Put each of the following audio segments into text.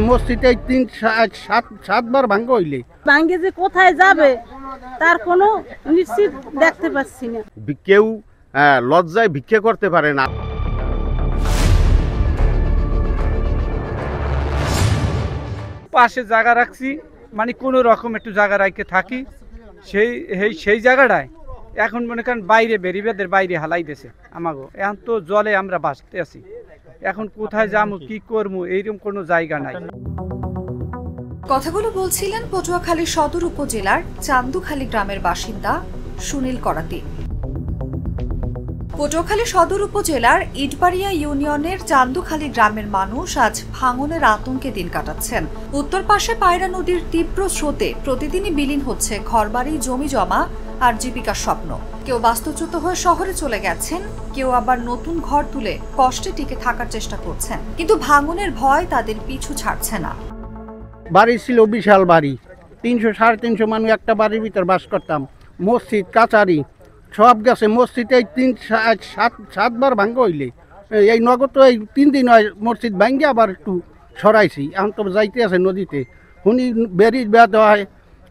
মসজিদে 3-7বার ভাঙ্গা হইলে ভাঙ্গে যে কোথায় যাবে তার কোনো নিশ্চিত দেখতে পাচ্ছি না। কেউ লজ্জায় ভিক্ষা করতে পারে না। পাশে জায়গা রাখছি, মানে কোনো রকম একটু জায়গা রাখতে থাকি, সেই জায়গাটায় এখন মনে করেন বাইরে বেরিবেদের বাইরে হালাই দিয়েছে আমাগো। এখন তো জলে আমরা বাঁচতে আছি, এখন কোথায় যাবো কি করবো এইরকম কোনো জায়গা নাই। কথাগুলো বলছিলেন পটুয়াখালী সদর উপজেলার চান্দুখালী গ্রামের বাসিন্দা সুনীল করাতি। পটুয়াখালী সদর উপজেলার ইটবাড়িয়া ইউনিয়নের চান্দুখালী গ্রামের মানুষ আজ ভাঙনের আতঙ্কে দিন কাটাচ্ছেন। উত্তর পাশে পায়রা নদীর তীব্র স্রোতে প্রতিদিনই বিলীন হচ্ছে ঘরবাড়ি, জমি জমা আর জীবিকার স্বপ্ন। কেউ বাস্তুচ্যুত হয়ে শহরে চলে গেছেন, কেউ আবার নতুন ঘর তুলে কষ্টে টিকে থাকার চেষ্টা করছেন, কিন্তু ভাঙনের ভয় তাদের পিছু ছাড়ছে না। বাড়ি ছিল বিশাল বাড়ি, 300-350 মানুষ একটা বাড়ির ভিতর বাস করতাম। মসজিদ কাচারি সব গেছে। মসজিদে 3-7বার ভাঙ্গা হইলে এই নগদ তো এই 3 দিন হয় মসজিদ ভাঙ্গে আবার একটু সরাইছি। এখন তো যাইতে আছে নদীতে, শুনি বেরির বেদ হয়,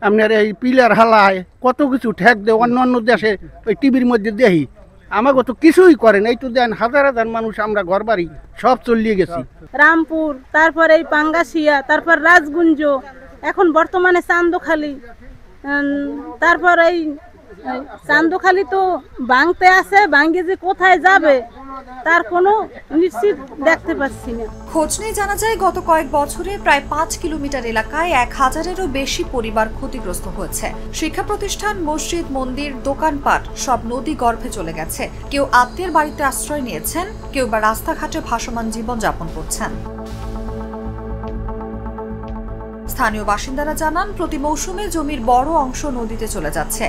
আপনার এই পিলার হালায় কত কিছু ঠেক দেয় অন্য দেশে ওই টিভির মধ্যে দেখি। আমাকে তো কিছুই করেন, এই তো দেন হাজার হাজার মানুষ আমরা ঘর বাড়ি সব চলিয়ে গেছি। রামপুর, তারপর এই পাঙ্গাসিয়া, তারপর রাজগুঞ্জ, এখন বর্তমানে চান্দখালী, তারপর এই চান্দখালী তো ভাঙতে আছে। ভাঙ্গে যে কোথায় যাবে তার কোনো নিশ্চিত দেখতে পাচ্ছি না। খোঁজ নিয়ে জানা যায় গত কয়েক বছরে প্রায় 5 কিলোমিটার এলাকায় 1000-এরও বেশি পরিবার ক্ষতিগ্রস্ত হয়েছে। শিক্ষা প্রতিষ্ঠান, মসজিদ, মন্দির, দোকানপাট সব নদী গর্ভে চলে গেছে। কেউ আত্মীয়ের বাড়িতে আশ্রয় নিয়েছেন, কেউ বা রাস্তাঘাটে ভাসমান জীবন যাপন করছেন। স্থানীয় বাসিন্দারা জানান, প্রতি মৌসুমে জমির বড় অংশ নদীতে চলে যাচ্ছে।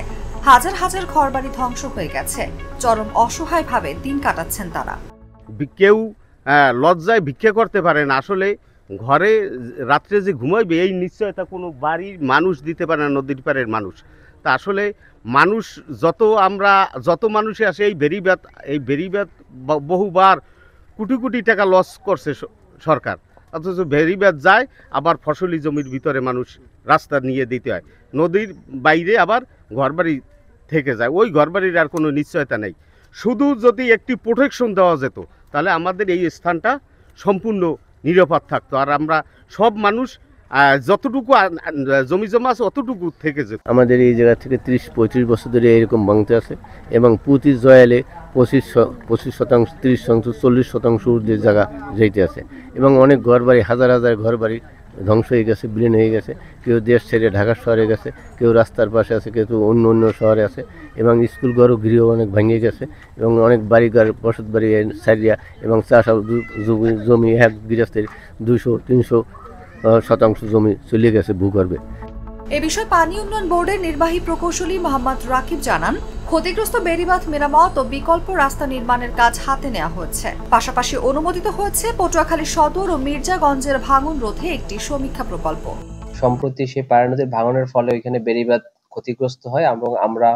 হাজার হাজার ঘরবাড়ি ধ্বংস হয়ে গেছে। চরম অসহায়ভাবে দিন কাটাচ্ছেন তারা। কেউ লজ্জায় ভিক্ষা করতে পারে না। আসলে ঘরে রাত্রে যে ঘুমাইবে এই নিশ্চয়তা কোনো বাড়ির মানুষ দিতে পারে না, নদীর পাড়ের মানুষ। তা আসলে মানুষ যত মানুষে আসে এই বেরিবাদ বহুবার কোটি কোটি টাকা লস করছে সরকার, অথচ বেরিবাদ যায় আবার ফসলি জমির ভিতরে মানুষ রাস্তা নিয়ে দিতে হয়, নদীর বাইরে আবার ঘরবাড়ি থেকে যায়। ওই ঘরবাড়ির আর কোনো নিশ্চয়তা নেই। শুধু যদি একটি প্রোটেকশন দেওয়া যেত তাহলে আমাদের এই স্থানটা সম্পূর্ণ নিরাপদ থাকতো, আর আমরা সব মানুষ যতটুকু জমি জমা আছে অতটুকু থেকে যেত। আমাদের এই জায়গা থেকে 30-35 বছর ধরে এরকম ভাঙতে আছে, এবং প্রতি জয়ালে 25%, 30%, 40% জায়গা যেতে আছে, এবং অনেক ঘরবাড়ি, হাজার হাজার ঘরবাড়ি ধ্বংস হয়ে গেছে, বিলীন হয়ে গেছে। কেউ দেশ ছেড়ে ঢাকা শহরে গেছে, কেউ রাস্তার পাশে আছে, কেউ অন্য শহরে আছে, এবং স্কুল ঘরও গৃহ অনেক ভেঙে গেছে, এবং অনেক বাড়িঘর, বসত বাড়ি সারিয়া এবং চাষা জমি এক গৃহস্থের 200-300% জমি চলে গেছে ভূগর্ভে। এ বিষয়ে পানি উন্নয়ন বোর্ডের নির্বাহী প্রকৌশলী মোহাম্মদ রাকিব জানান, ক্ষতিগ্রস্ত বেড়িবাঁধ মেরামত ও বিকল্প রাস্তা নির্মাণের কাজ হাতে নেওয়া হয়েছে। পাশাপাশি অনুমোদিত হয়েছে পটুয়াখালী সদর ও মির্জাগঞ্জের ভাঙন রোধে একটি সমীক্ষা প্রকল্প। সম্প্রতি সেই পায়রা নদীর ভাঙনের ফলে ওইখানে বেড়িবাঁধ ক্ষতিগ্রস্ত হয়, এবং আমরা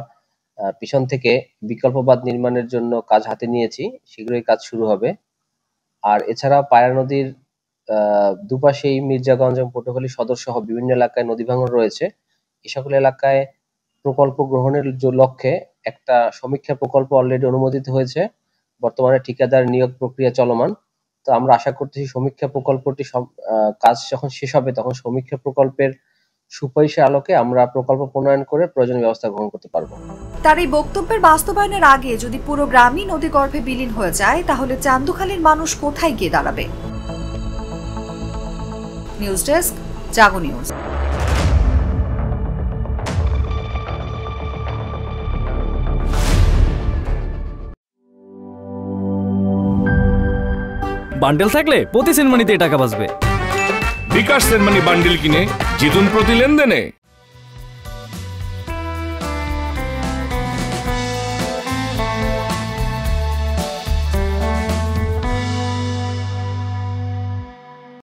পিছন থেকে বিকল্প বাঁধ নির্মাণের জন্য কাজ হাতে নিয়েছি। শীঘ্রই কাজ শুরু হবে। আর এছাড়া পায়রা নদীর দুপাশেই মির্জাগঞ্জ এবং পটুয়াখালী সদর সহ বিভিন্ন এলাকায় নদী ভাঙন রয়েছে। এই সকল এলাকায় প্রকল্প গ্রহণের লক্ষ্যে একটা সমীক্ষা প্রকল্প অলরেডি অনুমোদিত হয়েছে। বর্তমানে ঠিকাদার নিয়োগ প্রক্রিয়া চলমান। তো আমরা আশা করতেছি সমীক্ষা প্রকল্পটি কাজ যখন শেষ হবে তখন সমীক্ষা প্রকল্পের সুপারিশের আলোকে আমরা প্রকল্প প্রণয়ন করে প্রয়োজনীয় ব্যবস্থা গ্রহণ করতে পারবো। তার এই বক্তব্যের বাস্তবায়নের আগে যদি পুরো গ্রামই নদী গর্ভে বিলীন হয়ে যায়, তাহলে চান্দুখালীর মানুষ কোথায় গিয়ে দাঁড়াবে? নিউজ ডেস্ক, জাগো নিউজ। বান্ডেল থাকলে প্রতি সেনমানিতে টাকা বাঁচবে। বিকাশ সেনমানি বান্ডেল কিনে জিতুন প্রতি লেনদেনে।